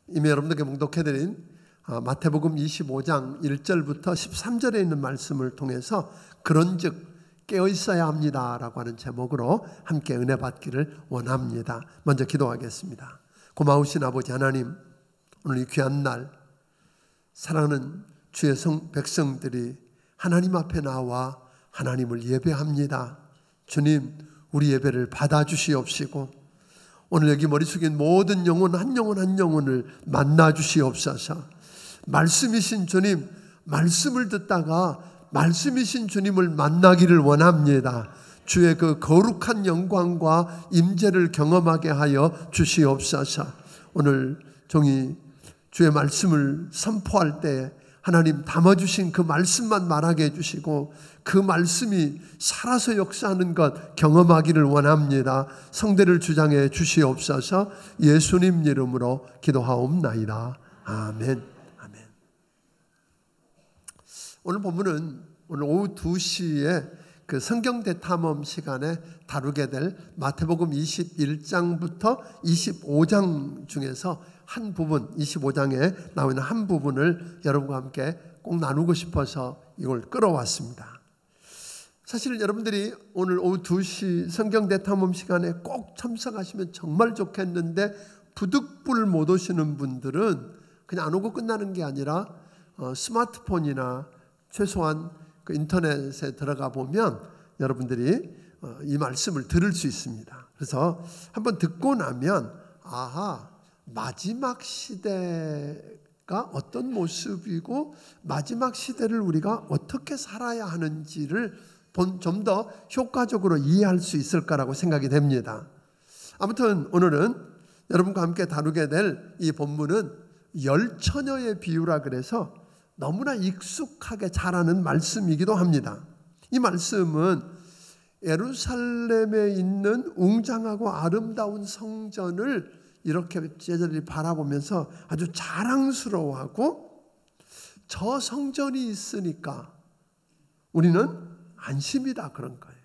이미 여러분들께 봉독해드린 마태복음 25장 1절부터 13절에 있는 말씀을 통해서 그런즉 깨어있어야 합니다라고 하는 제목으로 함께 은혜 받기를 원합니다. 먼저 기도하겠습니다. 고마우신 아버지 하나님, 오늘 이 귀한 날 사랑하는 주의 백성들이 하나님 앞에 나와 하나님을 예배합니다. 주님, 우리 예배를 받아주시옵시고 오늘 여기 머리 숙인 모든 영혼 한 영혼 한 영혼을 만나 주시옵소서. 말씀이신 주님, 말씀을 듣다가 말씀이신 주님을 만나기를 원합니다. 주의 그 거룩한 영광과 임재를 경험하게 하여 주시옵소서. 오늘 종이 주의 말씀을 선포할 때 하나님 담아주신 그 말씀만 말하게 해주시고 그 말씀이 살아서 역사하는 것 경험하기를 원합니다. 성대를 주장해 주시옵소서. 예수님 이름으로 기도하옵나이다. 아멘. 오늘 본문은 오늘 오후 2시에 그 성경 대탐험 시간에 다루게 될 마태복음 21장부터 25장 중에서 한 부분, 25장에 나오는 한 부분을 여러분과 함께 꼭 나누고 싶어서 이걸 끌어왔습니다. 사실 여러분들이 오늘 오후 2시 성경 대탐험 시간에 꼭 참석하시면 정말 좋겠는데 부득불 못 오시는 분들은 그냥 안 오고 끝나는 게 아니라 스마트폰이나 최소한 그 인터넷에 들어가 보면 여러분들이 이 말씀을 들을 수 있습니다. 그래서 한번 듣고 나면 아하, 마지막 시대가 어떤 모습이고 마지막 시대를 우리가 어떻게 살아야 하는지를 좀 더 효과적으로 이해할 수 있을 거라고 생각이 됩니다. 아무튼 오늘은 여러분과 함께 다루게 될 이 본문은 열처녀의 비유라 그래서 너무나 익숙하게 잘 아는 말씀이기도 합니다. 이 말씀은 예루살렘에 있는 웅장하고 아름다운 성전을 이렇게 제자들이 바라보면서 아주 자랑스러워하고 저 성전이 있으니까 우리는 안심이다 그런 거예요.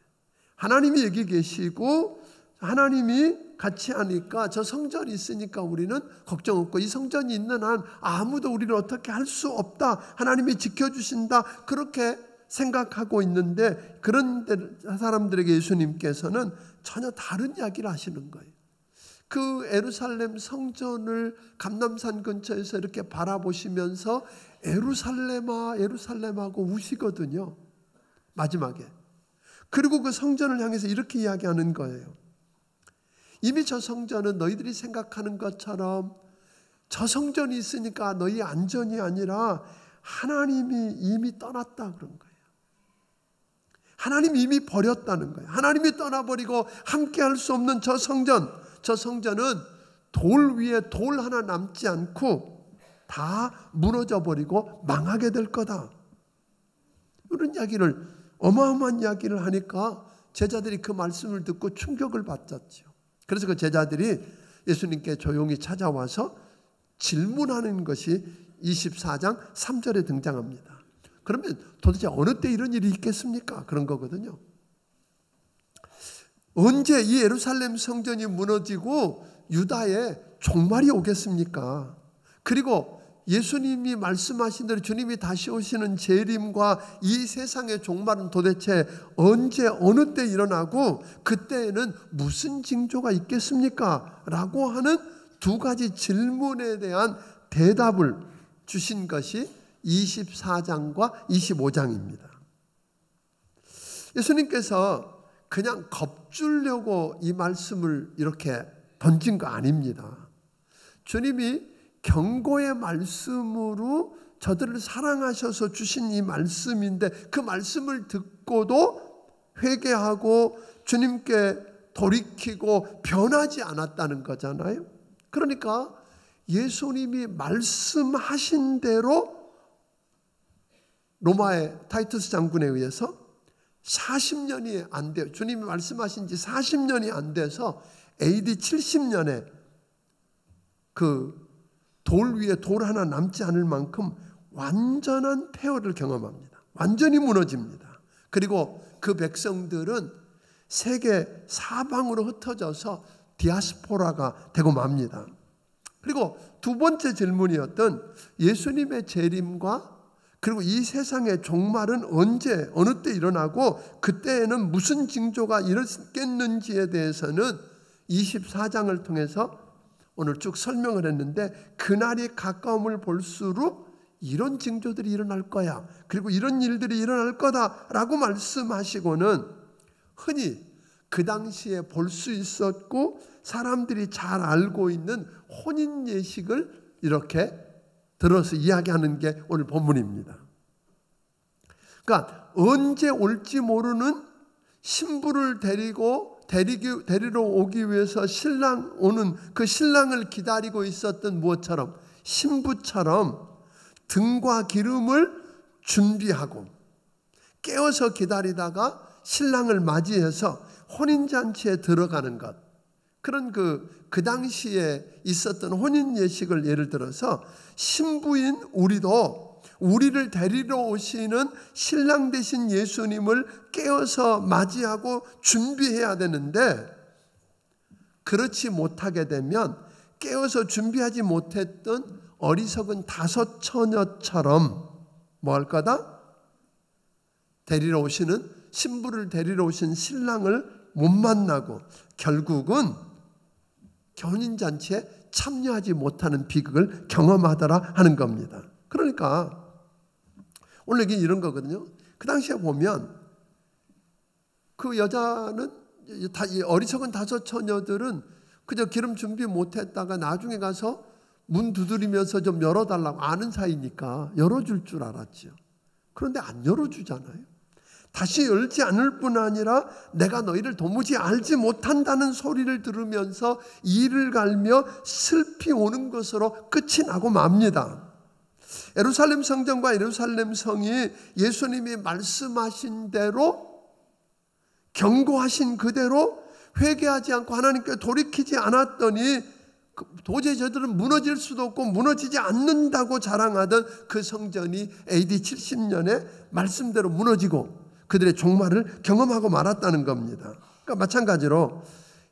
하나님이 여기 계시고 하나님이 같이 하니까 저 성전이 있으니까 우리는 걱정 없고 이 성전이 있는 한 아무도 우리를 어떻게 할 수 없다. 하나님이 지켜주신다. 그렇게 생각하고 있는데 그런 사람들에게 예수님께서는 전혀 다른 이야기를 하시는 거예요. 그 예루살렘 성전을 감람산 근처에서 이렇게 바라보시면서 예루살렘아 예루살렘하고 우시거든요. 마지막에. 그리고 그 성전을 향해서 이렇게 이야기하는 거예요. 이미 저 성전은 너희들이 생각하는 것처럼 저 성전이 있으니까 너희 안전이 아니라 하나님이 이미 떠났다 그런 거예요. 하나님이 이미 버렸다는 거예요. 하나님이 떠나버리고 함께 할 수 없는 저 성전, 저 성전은 돌 위에 돌 하나 남지 않고 다 무너져 버리고 망하게 될 거다. 이런 이야기를 어마어마한 이야기를 하니까 제자들이 그 말씀을 듣고 충격을 받았죠. 그래서 그 제자들이 예수님께 조용히 찾아와서 질문하는 것이 24장 3절에 등장합니다. 그러면 도대체 어느 때 이런 일이 있겠습니까? 그런 거거든요. 언제 이 예루살렘 성전이 무너지고 유다에 종말이 오겠습니까? 그리고 예수님이 말씀하신 대로 주님이 다시 오시는 재림과 이 세상의 종말은 도대체 언제 어느 때 일어나고 그때에는 무슨 징조가 있겠습니까? 라고 하는 두 가지 질문에 대한 대답을 주신 것이 24장과 25장입니다. 예수님께서 그냥 겁주려고 이 말씀을 이렇게 던진 거 아닙니다. 주님이 경고의 말씀으로 저들을 사랑하셔서 주신 이 말씀인데 그 말씀을 듣고도 회개하고 주님께 돌이키고 변하지 않았다는 거잖아요. 그러니까 예수님이 말씀하신 대로 로마의 타이투스 장군에 의해서 40년이 안 돼요. 주님이 말씀하신 지 40년이 안 돼서 AD 70년에 그 돌 위에 돌 하나 남지 않을 만큼 완전한 폐허를 경험합니다. 완전히 무너집니다. 그리고 그 백성들은 세계 사방으로 흩어져서 디아스포라가 되고 맙니다. 그리고 두 번째 질문이었던 예수님의 재림과 그리고 이 세상의 종말은 언제 어느 때 일어나고 그때에는 무슨 징조가 일어났겠는지에 대해서는 24장을 통해서 오늘 쭉 설명을 했는데, 그날이 가까움을 볼수록 이런 징조들이 일어날 거야, 그리고 이런 일들이 일어날 거다라고 말씀하시고는 흔히 그 당시에 볼 수 있었고 사람들이 잘 알고 있는 혼인 예식을 이렇게 들어서 이야기하는 게 오늘 본문입니다. 그러니까 언제 올지 모르는 신부를 데리러 오기 위해서 신랑 오는 그 신랑을 기다리고 있었던 무엇처럼, 신부처럼 등과 기름을 준비하고 깨어서 기다리다가 신랑을 맞이해서 혼인잔치에 들어가는 것, 그런 그 당시에 있었던 혼인 예식을 예를 들어서 신부인 우리를 데리러 오시는 신랑 되신 예수님을 깨어서 맞이하고 준비해야 되는데, 그렇지 못하게 되면 깨어서 준비하지 못했던 어리석은 5 처녀처럼 뭐 할 거다? 신부를 데리러 오신 신랑을 못 만나고 결국은 혼인잔치에 참여하지 못하는 비극을 경험하더라 하는 겁니다. 그러니까 오늘 이게 이런 거거든요. 그 당시에 보면 그 여자는, 어리석은 5 처녀들은 그저 기름 준비 못했다가 나중에 가서 문 두드리면서 좀 열어달라고, 아는 사이니까 열어줄 줄 알았죠. 그런데 안 열어주잖아요. 다시 열지 않을 뿐 아니라 내가 너희를 도무지 알지 못한다는 소리를 들으면서 이를 갈며 슬피 오는 것으로 끝이 나고 맙니다. 예루살렘 성전과 예루살렘 성이 예수님이 말씀하신 대로, 경고하신 그대로 회개하지 않고 하나님께 돌이키지 않았더니 도저히 저들은 무너질 수도 없고 무너지지 않는다고 자랑하던 그 성전이 AD 70년에 말씀대로 무너지고 그들의 종말을 경험하고 말았다는 겁니다. 그러니까 마찬가지로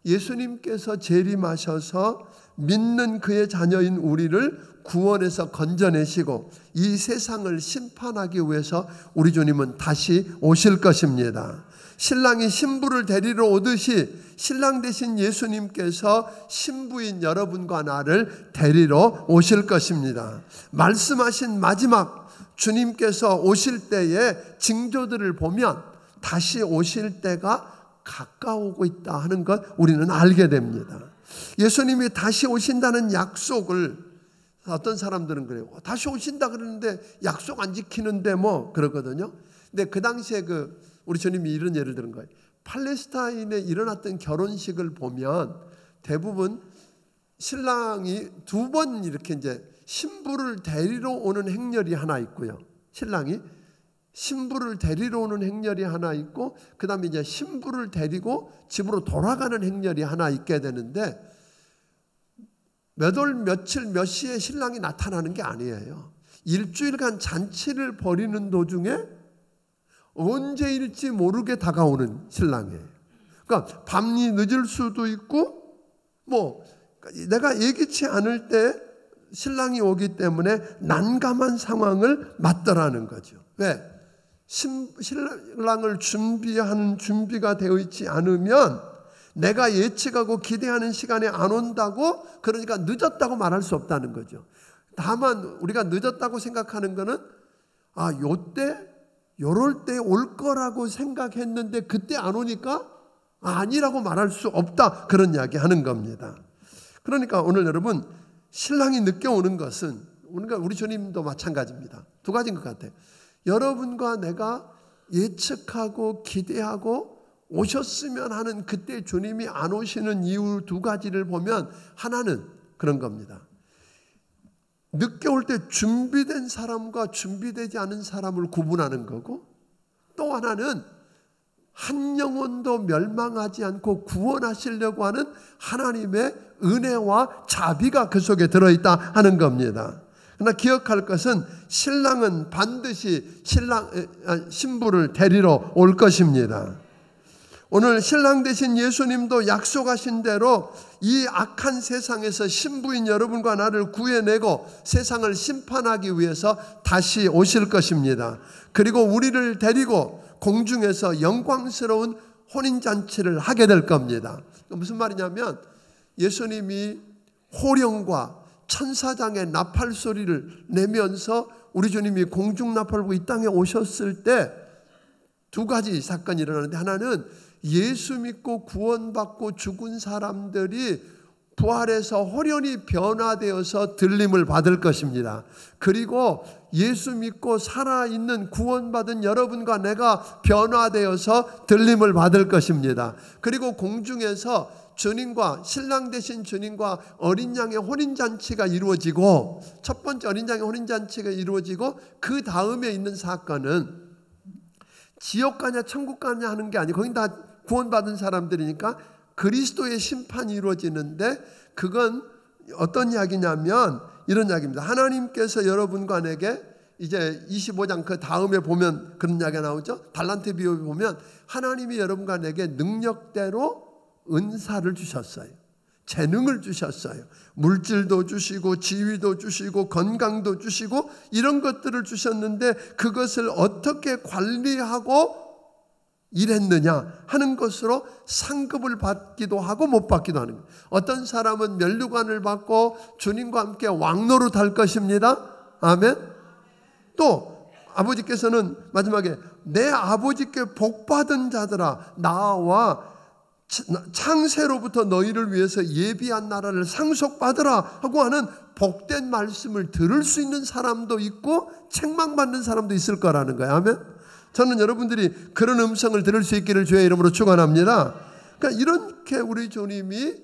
예수님께서 재림하셔서 믿는 그의 자녀인 우리를 구원해서 건져내시고 이 세상을 심판하기 위해서 우리 주님은 다시 오실 것입니다. 신랑이 신부를 데리러 오듯이 신랑 되신 예수님께서 신부인 여러분과 나를 데리러 오실 것입니다. 말씀하신 마지막 주님께서 오실 때의 징조들을 보면 다시 오실 때가 가까우고 있다 하는 것 우리는 알게 됩니다. 예수님이 다시 오신다는 약속을, 어떤 사람들은 그래요. 다시 오신다 그러는데 약속 안 지키는데 뭐 그러거든요. 근데 그 당시에 우리 주님이 이런 예를 들은 거예요. 팔레스타인에 일어났던 결혼식을 보면 대부분 신랑이 2번 이렇게 이제 신부를 데리러 오는 행렬이 하나 있고요. 신랑이 신부를 데리러 오는 행렬이 하나 있고, 그 다음에 이제 신부를 데리고 집으로 돌아가는 행렬이 하나 있게 되는데, 몇 월 며칠 몇 시에 신랑이 나타나는 게 아니에요. 일주일간 잔치를 벌이는 도중에 언제일지 모르게 다가오는 신랑이에요. 그러니까 밤이 늦을 수도 있고, 뭐 내가 예기치 않을 때 신랑이 오기 때문에 난감한 상황을 맞더라는 거죠. 왜? 신랑을 준비하는 준비가 되어 있지 않으면 내가 예측하고 기대하는 시간에 안 온다고, 그러니까 늦었다고 말할 수 없다는 거죠. 다만 우리가 늦었다고 생각하는 거는 요럴 때 올 거라고 생각했는데 그때 안 오니까 아니라고 말할 수 없다, 그런 이야기 하는 겁니다. 그러니까 오늘 여러분, 신랑이 늦게 오는 것은 우리 주님도 마찬가지입니다. 2 가지인 것 같아요. 여러분과 내가 예측하고 기대하고 오셨으면 하는 그때 주님이 안 오시는 이유 2 가지를 보면, 하나는 그런 겁니다. 늦게 올 때 준비된 사람과 준비되지 않은 사람을 구분하는 거고, 또 하나는 한 영혼도 멸망하지 않고 구원하시려고 하는 하나님의 은혜와 자비가 그 속에 들어있다 하는 겁니다. 그러나 기억할 것은 신랑은 반드시 신부를 데리러 올 것입니다. 오늘 신랑 되신 예수님도 약속하신 대로 이 악한 세상에서 신부인 여러분과 나를 구해내고 세상을 심판하기 위해서 다시 오실 것입니다. 그리고 우리를 데리고 공중에서 영광스러운 혼인잔치를 하게 될 겁니다. 무슨 말이냐면 예수님이 호령과 천사장의 나팔 소리를 내면서 우리 주님이 공중나팔고 이 땅에 오셨을 때 두 가지 사건이 일어나는데, 하나는 예수 믿고 구원받고 죽은 사람들이 부활해서 호련히 변화되어서 들림을 받을 것입니다. 그리고 예수 믿고 살아있는 구원받은 여러분과 내가 변화되어서 들림을 받을 것입니다. 그리고 공중에서 주님과 신랑 되신 주님과 어린 양의 혼인잔치가 이루어지고, 첫 번째 어린 양의 혼인잔치가 이루어지고 그 다음에 있는 사건은 지옥 가냐 천국 가냐 하는 게 아니고 거긴 다 구원받은 사람들이니까 그리스도의 심판이 이루어지는데, 그건 어떤 이야기냐면 이런 이야기입니다. 하나님께서 여러분과 내게 이제 25장 그 다음에 보면 그런 이야기가 나오죠. 달란트 비유에 보면 하나님이 여러분과 내게 능력대로 은사를 주셨어요. 재능을 주셨어요. 물질도 주시고 지위도 주시고 건강도 주시고 이런 것들을 주셨는데, 그것을 어떻게 관리하고 일했느냐 하는 것으로 상급을 받기도 하고 못 받기도 하는 거예요. 어떤 사람은 면류관을 받고 주님과 함께 왕노릇 할 것입니다. 아멘. 또 아버지께서는 마지막에 내 아버지께 복받은 자들아 나와 창세로부터 너희를 위해서 예비한 나라를 상속받으라 하고 하는 복된 말씀을 들을 수 있는 사람도 있고 책망받는 사람도 있을 거라는 거예요. 아멘. 저는 여러분들이 그런 음성을 들을 수 있기를 주의 이름으로 축원합니다. 그러니까 이렇게 우리 주님이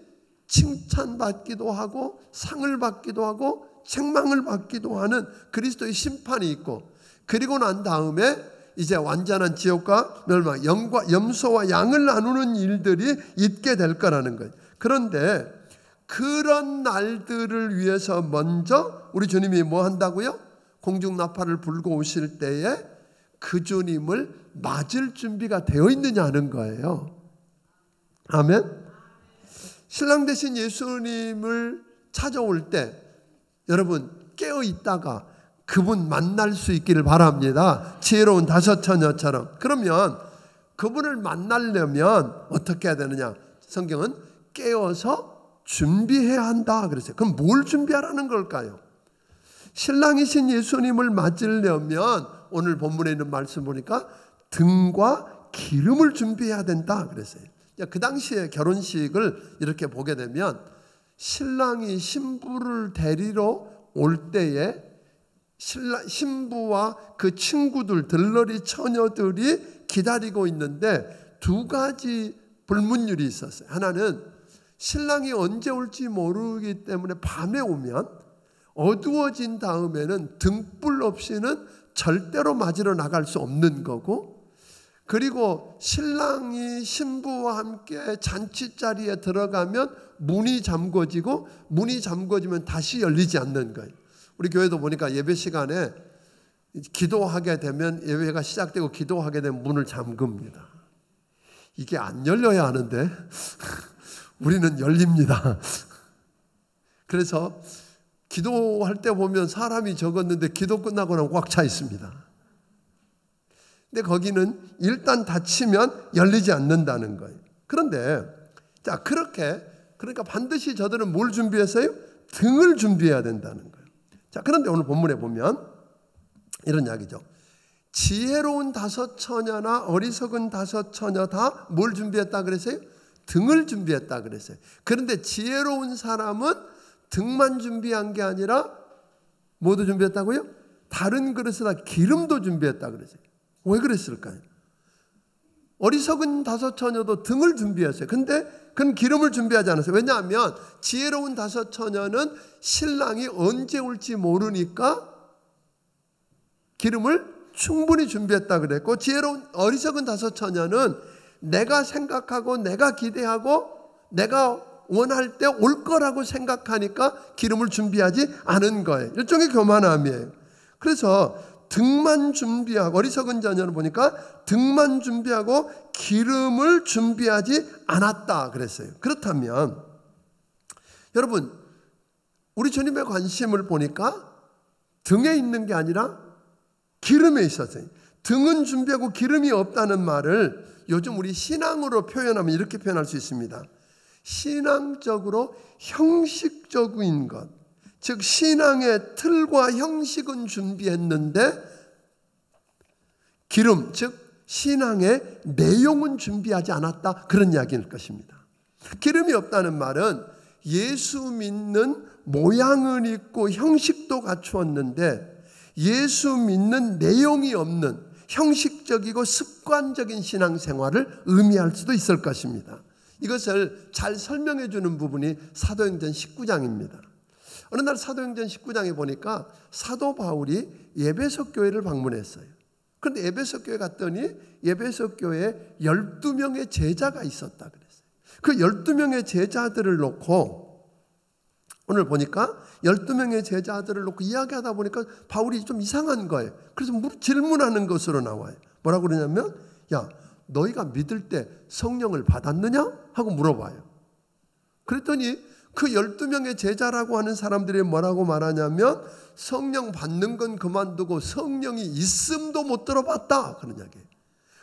칭찬받기도 하고 상을 받기도 하고 책망을 받기도 하는 그리스도의 심판이 있고, 그리고 난 다음에 이제 완전한 지옥과 멸망, 염소와 양을 나누는 일들이 있게 될 거라는 거예요. 그런데 그런 날들을 위해서 먼저 우리 주님이 뭐 한다고요? 공중나팔을 불고 오실 때에 그 주님을 맞을 준비가 되어 있느냐 하는 거예요. 아멘. 신랑 되신 예수님을 찾아올 때 여러분 깨어 있다가 그분 만날 수 있기를 바랍니다. 지혜로운 다섯 처녀처럼. 그러면 그분을 만나려면 어떻게 해야 되느냐? 성경은 깨어서 준비해야 한다 그랬어요. 그럼 뭘 준비하라는 걸까요? 신랑이신 예수님을 맞으려면 오늘 본문에 있는 말씀 보니까 등과 기름을 준비해야 된다 그랬어요. 그 당시에 결혼식을 이렇게 보게 되면 신랑이 신부를 데리러 올 때에 신부와 그 친구들, 들러리 처녀들이 기다리고 있는데 두 가지 불문율이 있었어요. 하나는 신랑이 언제 올지 모르기 때문에 밤에 오면 어두워진 다음에는 등불 없이는 절대로 맞으러 나갈 수 없는 거고, 그리고 신랑이 신부와 함께 잔치자리에 들어가면 문이 잠궈지고 문이 잠궈지면 다시 열리지 않는 거예요. 우리 교회도 보니까 예배 시간에 기도하게 되면, 예배가 시작되고 기도하게 되면 문을 잠깁니다. 이게 안 열려야 하는데 우리는 열립니다. 그래서 기도할 때 보면 사람이 적었는데 기도 끝나고 나면 꽉 차 있습니다. 근데 거기는 일단 닫히면 열리지 않는다는 거예요. 그런데 자, 그러니까 반드시 저들은 뭘 준비했어요? 등을 준비해야 된다는 거예요. 자, 그런데 오늘 본문에 보면 이런 이야기죠. 지혜로운 다섯 처녀나 어리석은 다섯 처녀 다 뭘 준비했다 그랬어요? 등을 준비했다 그랬어요. 그런데 지혜로운 사람은 등만 준비한 게 아니라 뭐도 준비했다고요? 다른 그릇에다 기름도 준비했다 그랬어요. 왜 그랬을까요? 어리석은 다섯 처녀도 등을 준비했어요. 근데 그건 기름을 준비하지 않았어요. 왜냐하면 지혜로운 다섯 처녀는 신랑이 언제 올지 모르니까 기름을 충분히 준비했다 그랬고, 어리석은 다섯 처녀는 내가 생각하고 내가 기대하고 내가 원할 때 올 거라고 생각하니까 기름을 준비하지 않은 거예요. 일종의 교만함이에요. 그래서 등만 준비하고, 어리석은 자녀는 보니까 등만 준비하고 기름을 준비하지 않았다 그랬어요. 그렇다면 여러분, 우리 주님의 관심을 보니까 등에 있는 게 아니라 기름에 있었어요. 등은 준비하고 기름이 없다는 말을 요즘 우리 신앙으로 표현하면 이렇게 표현할 수 있습니다. 신앙적으로 형식적인 것, 즉 신앙의 틀과 형식은 준비했는데 기름, 즉 신앙의 내용은 준비하지 않았다, 그런 이야기일 것입니다. 기름이 없다는 말은 예수 믿는 모양은 있고 형식도 갖추었는데 예수 믿는 내용이 없는 형식적이고 습관적인 신앙생활을 의미할 수도 있을 것입니다. 이것을 잘 설명해 주는 부분이 사도행전 19장입니다. 어느 날 사도행전 19장에 보니까 사도 바울이 에베소 교회를 방문했어요. 그런데 에베소 교회 갔더니 에베소 교회에 12명의 제자가 있었다 그랬어요. 그 12명의 제자들을 놓고 오늘 보니까 12명의 제자들을 놓고 이야기하다 보니까 바울이 좀 이상한 거예요. 그래서 질문하는 것으로 나와요. 뭐라고 그러냐면, 야, 너희가 믿을 때 성령을 받았느냐? 하고 물어봐요. 그랬더니 그 12명의 제자라고 하는 사람들이 뭐라고 말하냐면, 성령 받는 건 그만두고 성령이 있음도 못 들어봤다, 그런 이야기예요.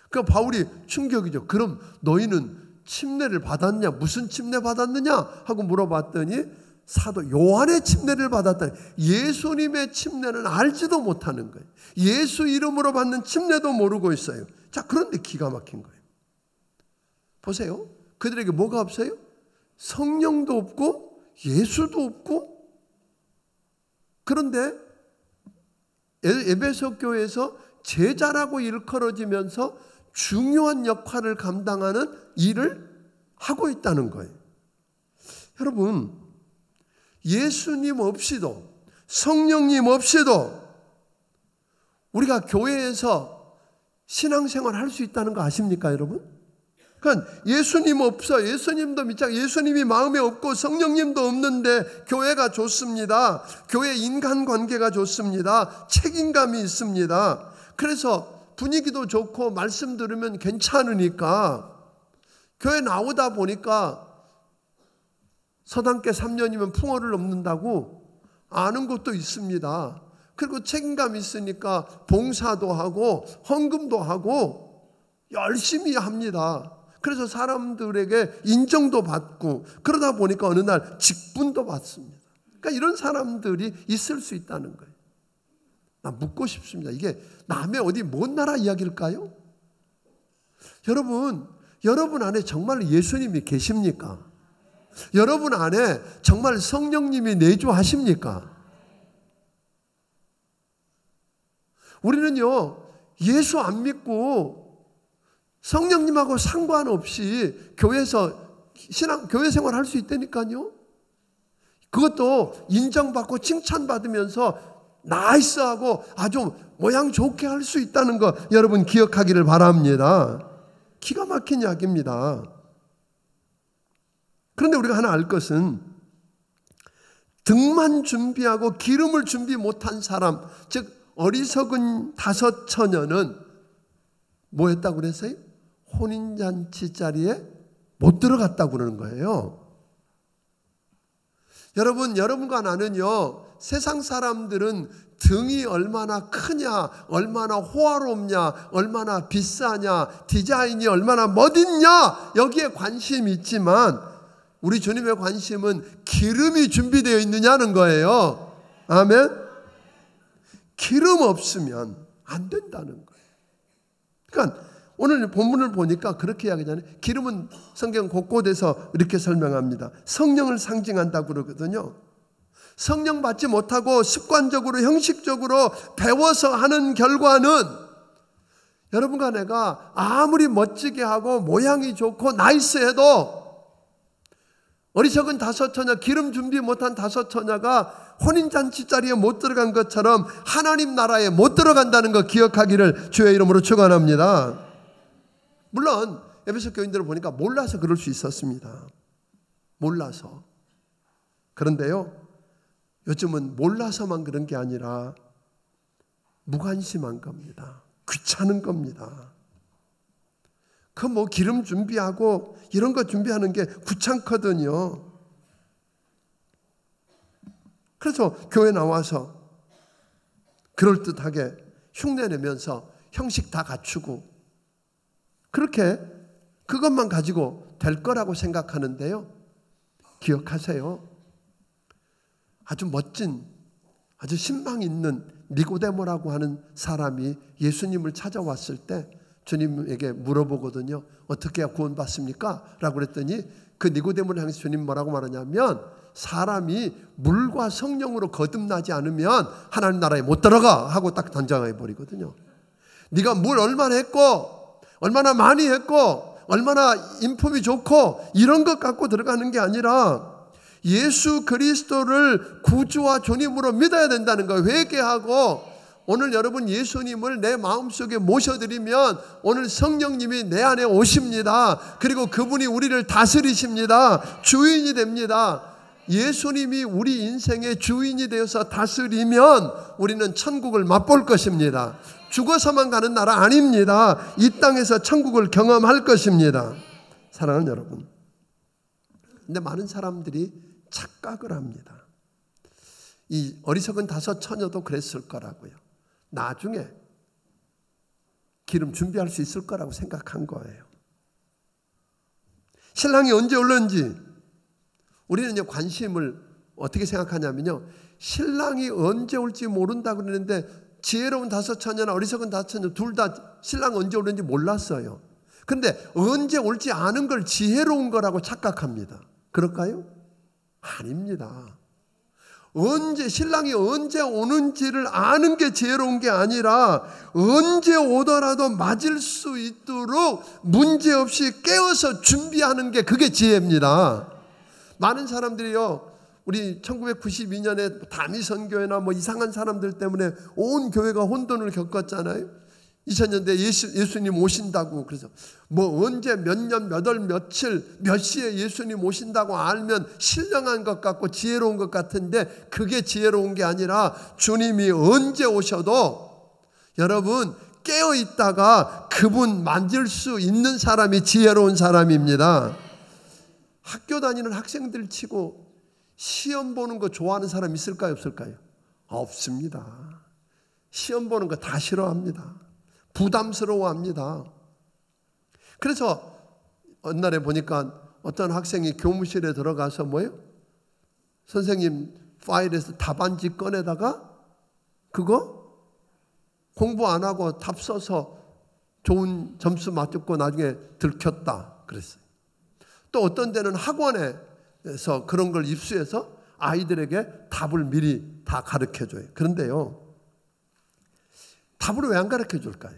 그러니까 바울이 충격이죠. 그럼 너희는 침례를 받았냐? 무슨 침례 받았느냐? 하고 물어봤더니 사도 요한의 침례를 받았다. 예수님의 침례는 알지도 못하는 거예요. 예수 이름으로 받는 침례도 모르고 있어요. 자, 그런데 기가 막힌 거예요. 보세요. 그들에게 뭐가 없어요? 성령도 없고 예수도 없고. 그런데 에베소 교회에서 제자라고 일컬어지면서 중요한 역할을 감당하는 일을 하고 있다는 거예요. 여러분, 예수님 없이도 성령님 없이도 우리가 교회에서 신앙생활 할 수 있다는 거 아십니까, 여러분? 그러니까 예수님 없어, 예수님도 믿자, 예수님이 마음에 없고 성령님도 없는데 교회가 좋습니다. 교회 인간관계가 좋습니다. 책임감이 있습니다. 그래서 분위기도 좋고 말씀 들으면 괜찮으니까 교회 나오다 보니까 서당계 3년이면 풍어를 넘는다고 아는 것도 있습니다. 그리고 책임감 있으니까 봉사도 하고 헌금도 하고 열심히 합니다. 그래서 사람들에게 인정도 받고 그러다 보니까 어느 날 직분도 받습니다. 그러니까 이런 사람들이 있을 수 있다는 거예요. 나 묻고 싶습니다. 이게 남의 어디 먼 나라 이야기일까요? 여러분 안에 정말 예수님이 계십니까? 여러분 안에 정말 성령님이 내주하십니까? 우리는요, 예수 안 믿고 성령님하고 상관없이 교회에서 교회 생활 할 수 있다니까요. 그것도 인정받고 칭찬받으면서 나이스하고 아주 모양 좋게 할 수 있다는 거 여러분 기억하기를 바랍니다. 기가 막힌 이야기입니다. 그런데 우리가 하나 알 것은 등만 준비하고 기름을 준비 못한 사람, 즉 어리석은 5 처녀는 뭐 했다고 그랬어요? 혼인잔치 자리에 못 들어갔다고 그러는 거예요. 여러분과 나는요, 세상 사람들은 등이 얼마나 크냐, 얼마나 호화롭냐, 얼마나 비싸냐, 디자인이 얼마나 멋있냐, 여기에 관심이 있지만 우리 주님의 관심은 기름이 준비되어 있느냐는 거예요. 아멘? 기름 없으면 안 된다는 거예요. 그러니까 오늘 본문을 보니까 그렇게 이야기하잖아요. 기름은 성경 곳곳에서 이렇게 설명합니다. 성령을 상징한다고 그러거든요. 성령 받지 못하고 습관적으로 형식적으로 배워서 하는 결과는 여러분과 내가 아무리 멋지게 하고 모양이 좋고 나이스해도 어리석은 5 처녀, 기름 준비 못한 5 처녀가 혼인잔치 자리에 못 들어간 것처럼 하나님 나라에 못 들어간다는 거 기억하기를 주의 이름으로 축원합니다. 물론 에베소 교인들을 보니까 몰라서 그럴 수 있었습니다. 몰라서. 그런데요, 요즘은 몰라서만 그런 게 아니라 무관심한 겁니다. 귀찮은 겁니다. 그 뭐 기름 준비하고 이런 거 준비하는 게 귀찮거든요. 그래서 교회 나와서 그럴듯하게 흉내내면서 형식 다 갖추고 그렇게 그것만 가지고 될 거라고 생각하는데요. 기억하세요. 아주 멋진, 아주 신망 있는 니고데모라고 하는 사람이 예수님을 찾아왔을 때 주님에게 물어보거든요. 어떻게 해야 구원받습니까? 라고 그랬더니 그 니고데모를 향해서 주님 뭐라고 말하냐면 사람이 물과 성령으로 거듭나지 않으면 하나님 나라에 못 들어가 하고 딱 단정해 버리거든요. 네가 뭘 얼마나 했고 얼마나 많이 했고 얼마나 인품이 좋고 이런 것 갖고 들어가는 게 아니라 예수 그리스도를 구주와 주님으로 믿어야 된다는 거예요. 회개하고 오늘 여러분 예수님을 내 마음속에 모셔드리면 오늘 성령님이 내 안에 오십니다. 그리고 그분이 우리를 다스리십니다. 주인이 됩니다. 예수님이 우리 인생의 주인이 되어서 다스리면 우리는 천국을 맛볼 것입니다. 죽어서만 가는 나라 아닙니다. 이 땅에서 천국을 경험할 것입니다. 사랑하는 여러분, 근데 많은 사람들이 착각을 합니다. 이 어리석은 다섯 처녀도 그랬을 거라고요. 나중에 기름 준비할 수 있을 거라고 생각한 거예요. 신랑이 언제 올는지 우리는 이제 관심을 어떻게 생각하냐면요. 신랑이 언제 올지 모른다고 그러는데 지혜로운 다섯 처녀나 어리석은 다섯 처녀 둘 다 신랑 언제 오는지 몰랐어요. 그런데 언제 올지 아는 걸 지혜로운 거라고 착각합니다. 그럴까요? 아닙니다. 신랑이 언제 오는지를 아는 게 지혜로운 게 아니라 언제 오더라도 맞을 수 있도록 문제없이 깨어서 준비하는 게 그게 지혜입니다. 많은 사람들이요, 우리 1992년에 다미선교회나 뭐 이상한 사람들 때문에 온 교회가 혼돈을 겪었잖아요. 2000년대 예수님 오신다고 그래서 뭐 언제 몇 년 몇 월 며칠 몇 시에 예수님 오신다고 알면 신령한 것 같고 지혜로운 것 같은데 그게 지혜로운 게 아니라 주님이 언제 오셔도 여러분 깨어 있다가 그분 만질 수 있는 사람이 지혜로운 사람입니다. 학교 다니는 학생들 치고 시험 보는 거 좋아하는 사람 있을까요? 없을까요? 없습니다. 시험 보는 거 다 싫어합니다. 부담스러워합니다. 그래서 어느 날에 보니까 어떤 학생이 교무실에 들어가서 뭐예요? 선생님 파일에서 답안지 꺼내다가 그거 공부 안 하고 답 써서 좋은 점수 맞췄고 나중에 들켰다 그랬어요. 또 어떤 데는 학원에서 그런 걸 입수해서 아이들에게 답을 미리 다 가르쳐줘요. 그런데요, 답을 왜 안 가르쳐 줄까요?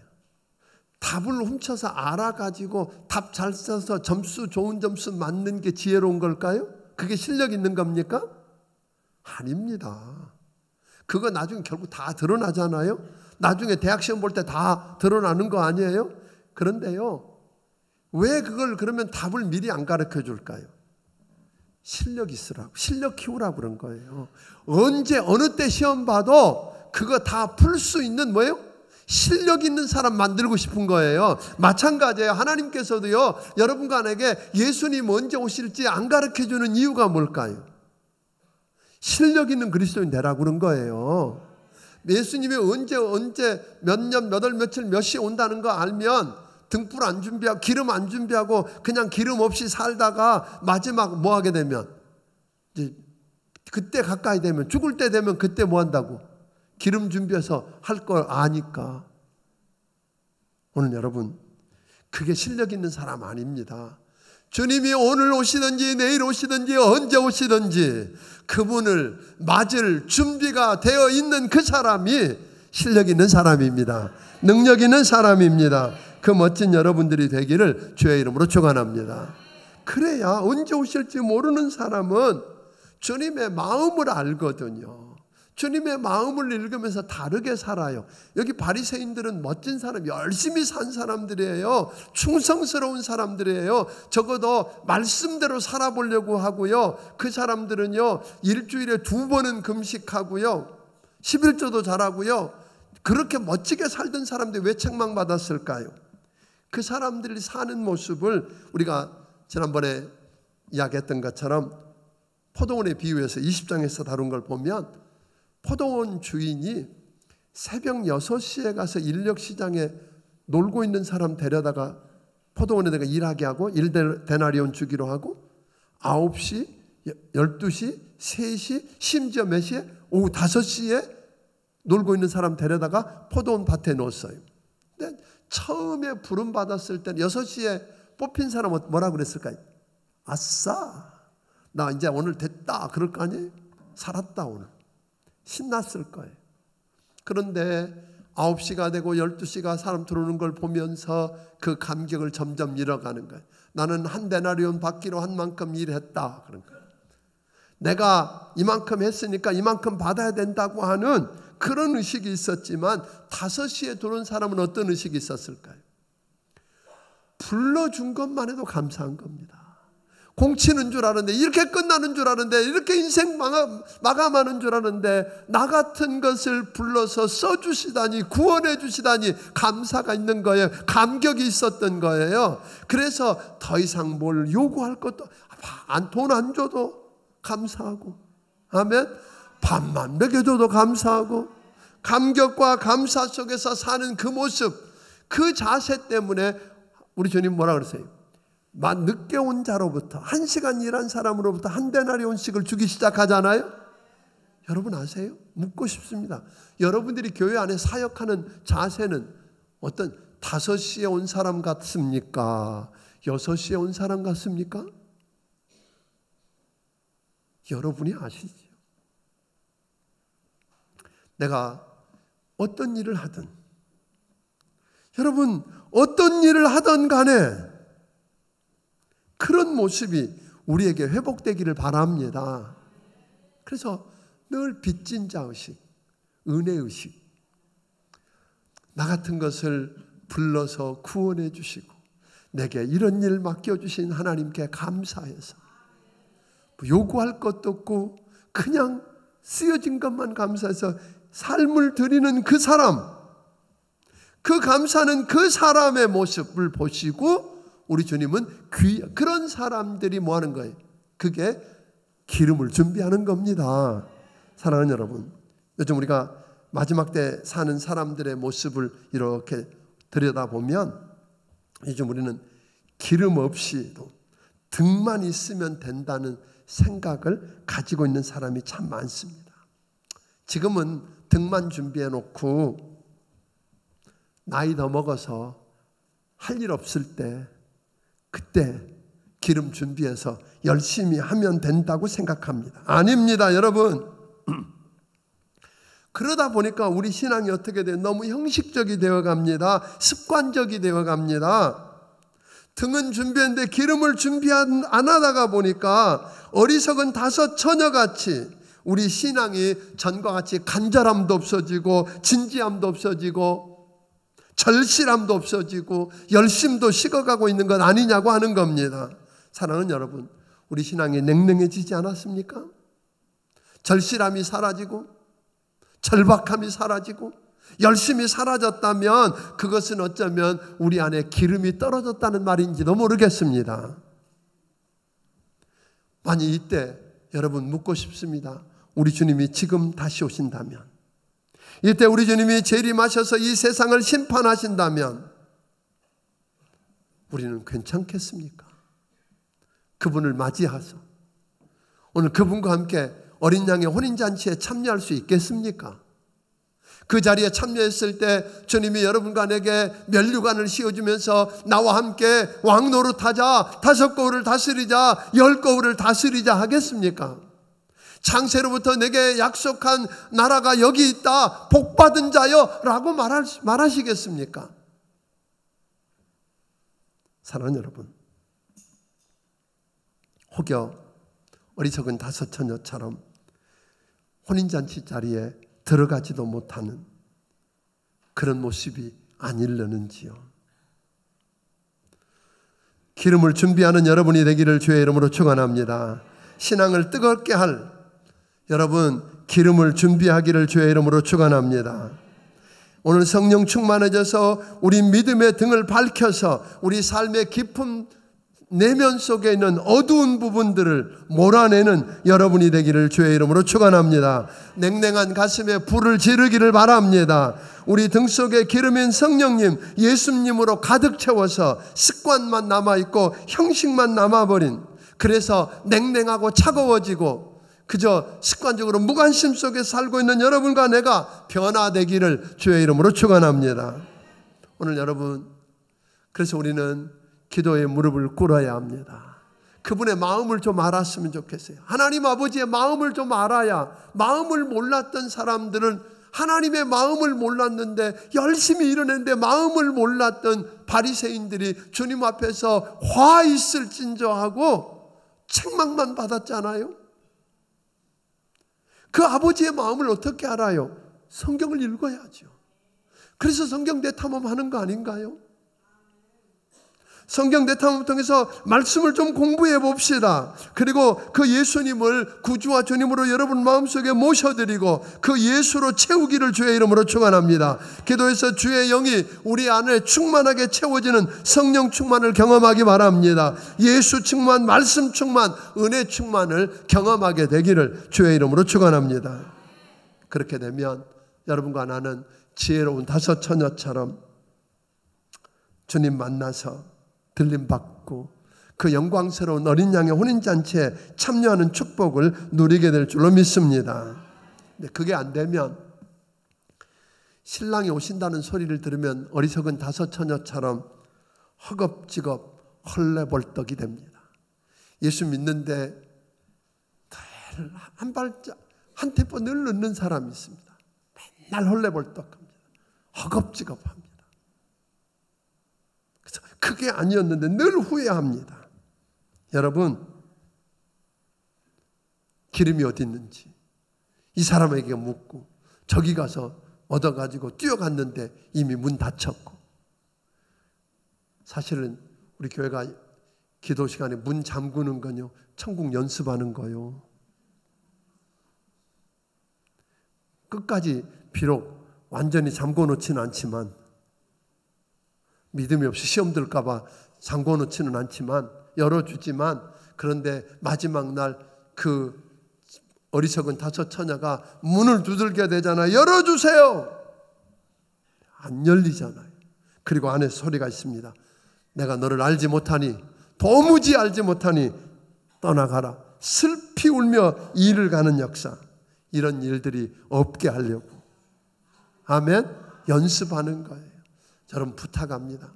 답을 훔쳐서 알아가지고 답 잘 써서 점수 좋은 점수 맞는 게 지혜로운 걸까요? 그게 실력 있는 겁니까? 아닙니다. 그거 나중에 결국 다 드러나잖아요. 나중에 대학 시험 볼 때 다 드러나는 거 아니에요? 그런데요, 왜 그걸 그러면 답을 미리 안 가르쳐 줄까요? 실력 있으라고, 실력 키우라고 그런 거예요. 언제 어느 때 시험 봐도 그거 다 풀 수 있는 뭐예요? 실력 있는 사람 만들고 싶은 거예요. 마찬가지예요. 하나님께서도요, 여러분간에게 예수님 언제 오실지 안 가르쳐 주는 이유가 뭘까요? 실력 있는 그리스도인 되라고 그런 거예요. 예수님이 언제 몇 년 몇 월 며칠 몇 시에 온다는 거 알면 등불 안 준비하고 기름 안 준비하고 그냥 기름 없이 살다가 마지막 뭐 하게 되면 이제 그때 가까이 되면 죽을 때 되면 그때 뭐 한다고? 기름 준비해서 할 걸 아니까. 오늘 여러분, 그게 실력 있는 사람 아닙니다. 주님이 오늘 오시든지 내일 오시든지 언제 오시든지 그분을 맞을 준비가 되어 있는 그 사람이 실력 있는 사람입니다. 능력 있는 사람입니다. 그 멋진 여러분들이 되기를 주의 이름으로 축원합니다. 그래야 언제 오실지 모르는 사람은 주님의 마음을 알거든요. 주님의 마음을 읽으면서 다르게 살아요. 여기 바리새인들은 멋진 사람, 열심히 산 사람들이에요. 충성스러운 사람들이에요. 적어도 말씀대로 살아보려고 하고요. 그 사람들은요, 일주일에 2번은 금식하고요, 11조도 잘하고요, 그렇게 멋지게 살던 사람들이 왜 책망받았을까요? 그 사람들이 사는 모습을 우리가 지난번에 이야기했던 것처럼 포도원에 비유해서 20장에서 다룬 걸 보면 포도원 주인이 새벽 6시에 가서 인력시장에 놀고 있는 사람 데려다가 포도원에다가 일하게 하고 1데나리온 주기로 하고 9시, 12시, 3시, 심지어 몇 시에? 오후 5시에 놀고 있는 사람 데려다가 포도원 밭에 넣었어요. 근데 처음에 부름받았을 때는 6시에 뽑힌 사람은 뭐라 그랬을까요? 아싸, 나 이제 오늘 됐다 그럴 거 아니에요? 살았다 오늘. 신났을 거예요. 그런데 9시가 되고 12시가 사람 들어오는 걸 보면서 그 감격을 점점 잃어가는 거예요. 나는 한 데나리온 받기로 한 만큼 일했다 그런 거예요. 내가 이만큼 했으니까 이만큼 받아야 된다고 하는 그런 의식이 있었지만 5시에 들어온 사람은 어떤 의식이 있었을까요? 불러준 것만 해도 감사한 겁니다. 공치는 줄 아는데, 이렇게 끝나는 줄 아는데, 이렇게 인생 마감하는 줄 아는데 나 같은 것을 불러서 써주시다니, 구원해 주시다니 감사가 있는 거예요. 감격이 있었던 거예요. 그래서 더 이상 뭘 요구할 것도, 돈 안 줘도 감사하고, 아멘. 밥만 먹여줘도 감사하고, 감격과 감사 속에서 사는 그 모습, 그 자세 때문에 우리 주님 뭐라 그러세요? 늦게 온 자로부터, 1시간 일한 사람으로부터 한 데나리온씩을 주기 시작하잖아요. 여러분 아세요? 묻고 싶습니다. 여러분들이 교회 안에 사역하는 자세는 어떤 5시에 온 사람 같습니까? 6시에 온 사람 같습니까? 여러분이 아시죠? 내가 어떤 일을 하든, 여러분 어떤 일을 하든 간에 그런 모습이 우리에게 회복되기를 바랍니다. 그래서 늘 빚진 자의식, 은혜의식, 나 같은 것을 불러서 구원해 주시고 내게 이런 일 맡겨주신 하나님께 감사해서 요구할 것도 없고 그냥 쓰여진 것만 감사해서 삶을 드리는 그 사람, 그 감사는 그 사람의 모습을 보시고 우리 주님은 그런 사람들이 뭐 하는 거예요? 그게 기름을 준비하는 겁니다. 사랑하는 여러분, 요즘 우리가 마지막 때 사는 사람들의 모습을 이렇게 들여다보면 요즘 우리는 기름 없이도 등만 있으면 된다는 생각을 가지고 있는 사람이 참 많습니다. 지금은 등만 준비해 놓고 나이 더 먹어서 할 일 없을 때 그때 기름 준비해서 열심히 하면 된다고 생각합니다. 아닙니다, 여러분. 그러다 보니까 우리 신앙이 어떻게 돼요? 너무 형식적이 되어 갑니다. 습관적이 되어 갑니다. 등은 준비했는데 기름을 준비 안 하다가 보니까 어리석은 5 처녀같이 우리 신앙이 전과 같이 간절함도 없어지고 진지함도 없어지고 절실함도 없어지고 열심도 식어가고 있는 것 아니냐고 하는 겁니다. 사랑하는 여러분, 우리 신앙이 냉랭해지지 않았습니까? 절실함이 사라지고 절박함이 사라지고 열심히 사라졌다면 그것은 어쩌면 우리 안에 기름이 떨어졌다는 말인지도 모르겠습니다. 만약 이때 여러분 묻고 싶습니다. 우리 주님이 지금 다시 오신다면, 이때 우리 주님이 재림하셔서 이 세상을 심판하신다면 우리는 괜찮겠습니까? 그분을 맞이해서 오늘 그분과 함께 어린 양의 혼인잔치에 참여할 수 있겠습니까? 그 자리에 참여했을 때 주님이 여러분과 내게 면류관을 씌워주면서 나와 함께 왕노릇하자, 5 거울을 다스리자, 10 거울을 다스리자 하겠습니까? 창세로부터 내게 약속한 나라가 여기 있다, 복받은 자여 라고 말하시겠습니까? 사랑하는 여러분, 혹여 어리석은 5 처녀처럼 혼인잔치 자리에 들어가지도 못하는 그런 모습이 아니려는지요. 기름을 준비하는 여러분이 되기를 주의 이름으로 축원합니다. 신앙을 뜨겁게 할 여러분, 기름을 준비하기를 주의 이름으로 축원합니다. 오늘 성령 충만해져서 우리 믿음의 등을 밝혀서 우리 삶의 깊은 내면 속에 있는 어두운 부분들을 몰아내는 여러분이 되기를 주의 이름으로 축원합니다. 냉랭한 가슴에 불을 지르기를 바랍니다. 우리 등 속에 기름인 성령님 예수님으로 가득 채워서 습관만 남아있고 형식만 남아버린, 그래서 냉랭하고 차가워지고 그저 습관적으로 무관심 속에 살고 있는 여러분과 내가 변화되기를 주의 이름으로 축원합니다. 오늘 여러분, 그래서 우리는 기도의 무릎을 꿇어야 합니다. 그분의 마음을 좀 알았으면 좋겠어요. 하나님 아버지의 마음을 좀 알아야, 마음을 몰랐던 사람들은 하나님의 마음을 몰랐는데 열심히 이뤄냈는데 마음을 몰랐던 바리새인들이 주님 앞에서 화 있을진저하고 책망만 받았잖아요. 그 아버지의 마음을 어떻게 알아요? 성경을 읽어야죠. 그래서 성경 대탐험하는 거 아닌가요? 성경 대탐험을 통해서 말씀을 좀 공부해 봅시다. 그리고 그 예수님을 구주와 주님으로 여러분 마음속에 모셔드리고 그 예수로 채우기를 주의 이름으로 축원합니다. 기도해서 주의 영이 우리 안에 충만하게 채워지는 성령 충만을 경험하기 바랍니다. 예수 충만, 말씀 충만, 은혜 충만을 경험하게 되기를 주의 이름으로 축원합니다. 그렇게 되면 여러분과 나는 지혜로운 다섯 처녀처럼 주님 만나서 들림받고 그 영광스러운 어린 양의 혼인잔치에 참여하는 축복을 누리게 될 줄로 믿습니다. 근데 그게 안 되면 신랑이 오신다는 소리를 들으면 어리석은 다섯 처녀처럼 허겁지겁 헐레벌떡이 됩니다. 예수 믿는데 한 발짝 한 템포 늘 늦는 사람이 있습니다. 맨날 헐레벌떡합니다. 허겁지겁합니다. 그게 아니었는데 늘 후회합니다. 여러분, 기름이 어디 있는지 이 사람에게 묻고 저기 가서 얻어가지고 뛰어갔는데 이미 문 닫혔고, 사실은 우리 교회가 기도 시간에 문 잠그는 건요, 천국 연습하는 거요. 끝까지 비록 완전히 잠궈 놓지는 않지만, 믿음이 없이 시험 들까 봐 잠궈 놓지는 않지만, 열어주지만, 그런데 마지막 날 그 어리석은 다섯 처녀가 문을 두들겨야 되잖아요. 열어주세요. 안 열리잖아요. 그리고 안에 소리가 있습니다. 내가 너를 알지 못하니, 도무지 알지 못하니 떠나가라. 슬피 울며 이를 가는 역사. 이런 일들이 없게 하려고, 아멘, 연습하는 거예요. 여러분 부탁합니다.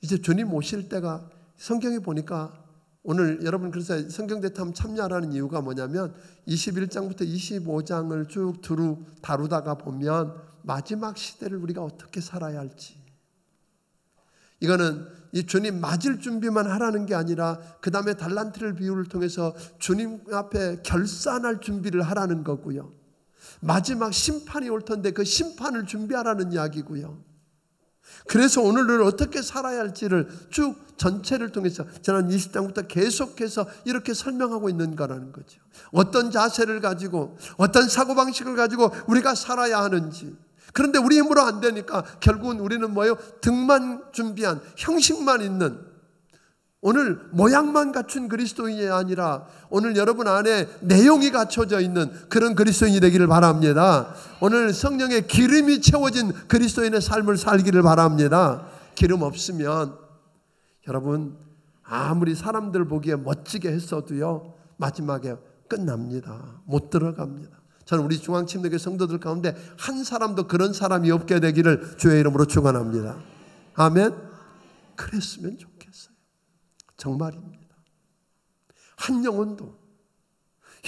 이제 주님 오실 때가, 성경에 보니까 오늘 여러분 그래서 성경대탐 참여하라는 이유가 뭐냐면 21장부터 25장을 쭉 다루다가 보면 마지막 시대를 우리가 어떻게 살아야 할지, 이거는 이 주님 맞을 준비만 하라는 게 아니라 그 다음에 달란트를 비유를 통해서 주님 앞에 결산할 준비를 하라는 거고요. 마지막 심판이 올 텐데 그 심판을 준비하라는 이야기고요. 그래서 오늘을 어떻게 살아야 할지를 쭉 전체를 통해서 지난 20장부터 계속해서 이렇게 설명하고 있는 거라는 거죠. 어떤 자세를 가지고 어떤 사고방식을 가지고 우리가 살아야 하는지. 그런데 우리 힘으로 안 되니까 결국은 우리는 뭐예요? 등만 준비한, 형식만 있는, 오늘 모양만 갖춘 그리스도인이 아니라 오늘 여러분 안에 내용이 갖춰져 있는 그런 그리스도인이 되기를 바랍니다. 오늘 성령의 기름이 채워진 그리스도인의 삶을 살기를 바랍니다. 기름 없으면 여러분 아무리 사람들 보기에 멋지게 했어도요, 마지막에 끝납니다. 못 들어갑니다. 저는 우리 중앙침례교회 성도들 가운데 한 사람도 그런 사람이 없게 되기를 주의 이름으로 축원합니다. 아멘. 그랬으면 좋겠어요. 정말입니다. 한 영혼도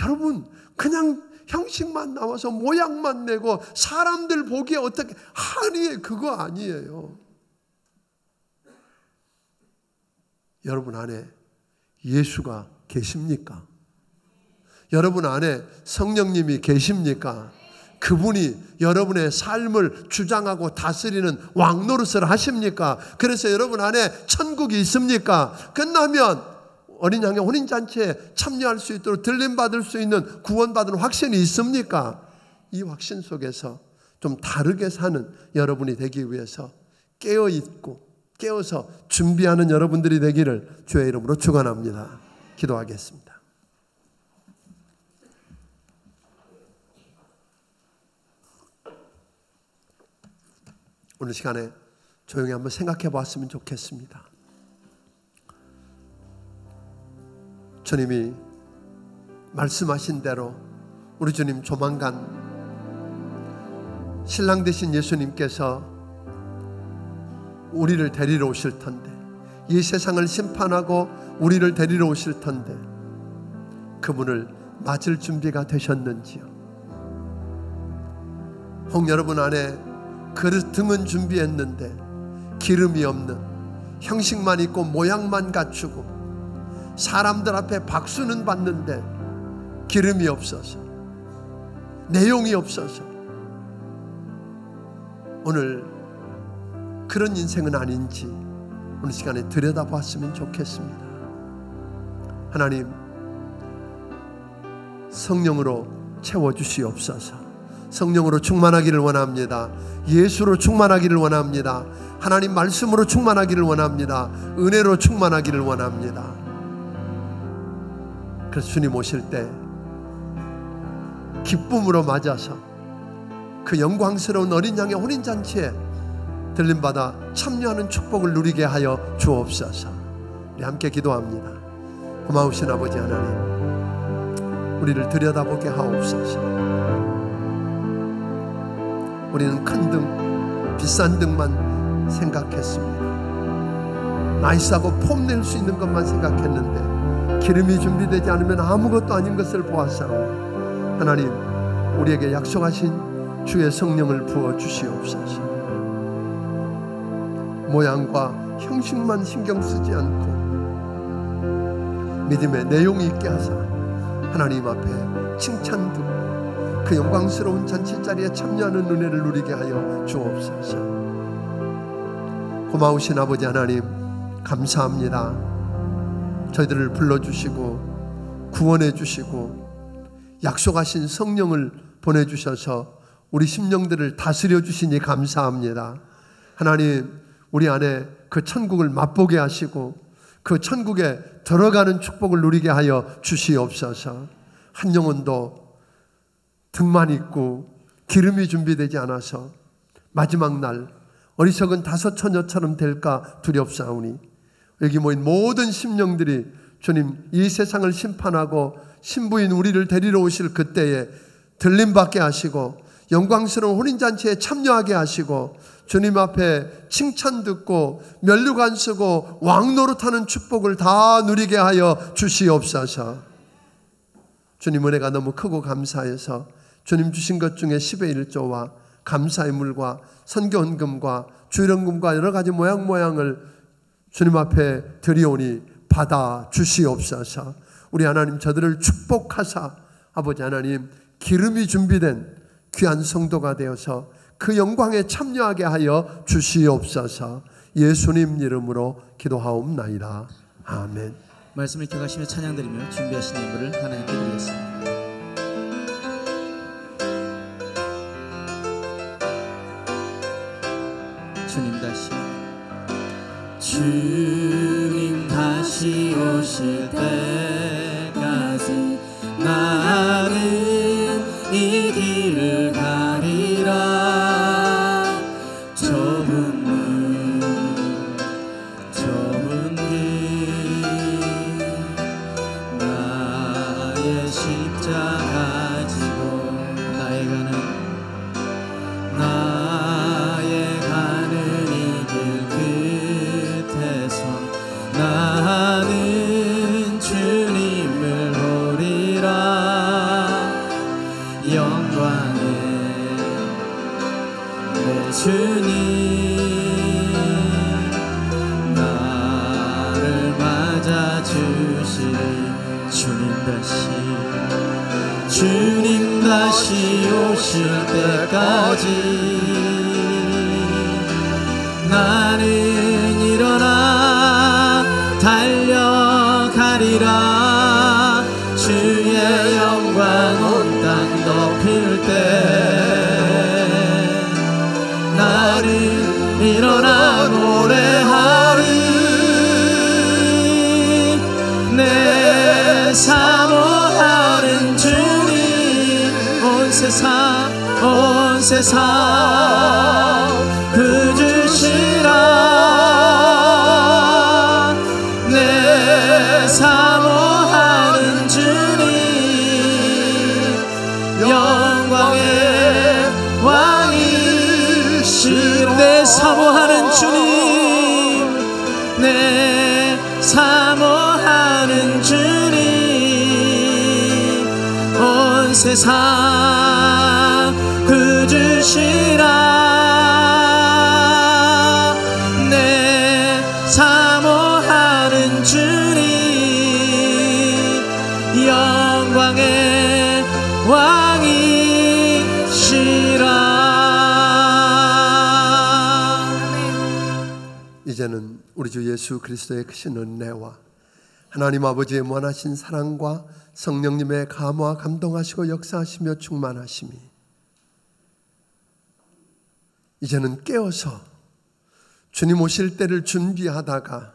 여러분 그냥 형식만 나와서 모양만 내고 사람들 보기에 어떻게 하니, 그거 아니에요. 여러분 안에 예수가 계십니까? 여러분 안에 성령님이 계십니까? 그분이 여러분의 삶을 주장하고 다스리는 왕 노릇을 하십니까? 그래서 여러분 안에 천국이 있습니까? 끝나면 어린 양의 혼인잔치에 참여할 수 있도록 들림받을 수 있는 구원받은 확신이 있습니까? 이 확신 속에서 좀 다르게 사는 여러분이 되기 위해서 깨어서 준비하는 여러분들이 되기를 주의 이름으로 축원합니다. 기도하겠습니다. 오늘 시간에 조용히 한번 생각해 보았으면 좋겠습니다. 주님이 말씀하신 대로 우리 주님 조만간 신랑 되신 예수님께서 우리를 데리러 오실 텐데, 이 세상을 심판하고 우리를 데리러 오실 텐데 그분을 맞을 준비가 되셨는지요? 혹 여러분 안에 그릇 등은 준비했는데 기름이 없는, 형식만 있고 모양만 갖추고 사람들 앞에 박수는 받는데 기름이 없어서, 내용이 없어서 오늘 그런 인생은 아닌지 오늘 시간에 들여다봤으면 좋겠습니다. 하나님, 성령으로 채워주시옵소서. 성령으로 충만하기를 원합니다. 예수로 충만하기를 원합니다. 하나님 말씀으로 충만하기를 원합니다. 은혜로 충만하기를 원합니다. 그래서 주님 오실 때 기쁨으로 맞아서 그 영광스러운 어린 양의 혼인잔치에 들림받아 참여하는 축복을 누리게 하여 주옵소서. 우리 함께 기도합니다. 고마우신 아버지 하나님, 우리를 들여다보게 하옵소서. 우리는 큰 등, 비싼 등만 생각했습니다. 나이스하고 폼낼 수 있는 것만 생각했는데 기름이 준비되지 않으면 아무것도 아닌 것을 보았사오니 하나님, 우리에게 약속하신 주의 성령을 부어주시옵소서. 모양과 형식만 신경 쓰지 않고 믿음의 내용이 있게 하사 하나님 앞에 칭찬 듣고 그 영광스러운 잔치자리에 참여하는 은혜를 누리게 하여 주옵소서. 고마우신 아버지 하나님, 감사합니다. 저희들을 불러주시고 구원해 주시고 약속하신 성령을 보내주셔서 우리 심령들을 다스려 주시니 감사합니다. 하나님, 우리 안에 그 천국을 맛보게 하시고 그 천국에 들어가는 축복을 누리게 하여 주시옵소서. 한 영혼도 등만 있고 기름이 준비되지 않아서 마지막 날 어리석은 다섯 처녀처럼 될까 두렵사오니 여기 모인 모든 심령들이 주님 이 세상을 심판하고 신부인 우리를 데리러 오실 그때에 들림받게 하시고 영광스러운 혼인잔치에 참여하게 하시고 주님 앞에 칭찬 듣고 면류관 쓰고 왕노릇하는 축복을 다 누리게 하여 주시옵소서. 주님 은혜가 너무 크고 감사해서 주님 주신 것 중에 10의 1조와 감사의 물과 선교헌금과 주일헌금과 여러 가지 모양을 주님 앞에 드리오니 받아 주시옵소서. 우리 하나님, 저들을 축복하사 아버지 하나님 기름이 준비된 귀한 성도가 되어서 그 영광에 참여하게 하여 주시옵소서. 예수님 이름으로 기도하옵나이다. 아멘. 말씀을 기억하시며 찬양드리며 준비하신 예물을 하나님께 드리겠습니다. 주님 다시 오실 때까지 나는 이 길을 가리라. 좁은 문 좁은 길 나의 십자가 지고 나의 가는 이 길 끝에서 나는 주님을 보리라. 영광의 내 주님 나를 맞아주시리. 주님 다시 오실 때까지 나는 일어나 달려가리라. 주의 영광 온 땅 덮일 때 온 세상 그 주시라. 내 사모하는 주님, 영광의 왕이시라. 내 사모하는 주님, 내 사모하는 주님, 온 세상 그 주시라. 내 사모하는 주님, 영광의 왕이시라. 이제는 우리 주 예수 그리스도의 크신 은혜와 하나님 아버지의 무한하신 사랑과 성령님의 감화 감동하시고 역사하시며 충만하심이 이제는 깨어서 주님 오실 때를 준비하다가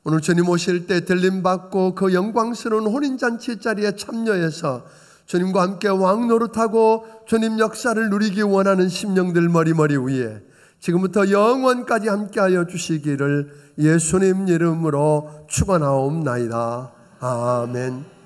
오늘 주님 오실 때 들림받고 그 영광스러운 혼인잔치 자리에 참여해서 주님과 함께 왕노릇하고 주님 역사를 누리기 원하는 심령들 머리머리 위에 지금부터 영원까지 함께하여 주시기를 예수님 이름으로 축원하옵나이다. 아멘.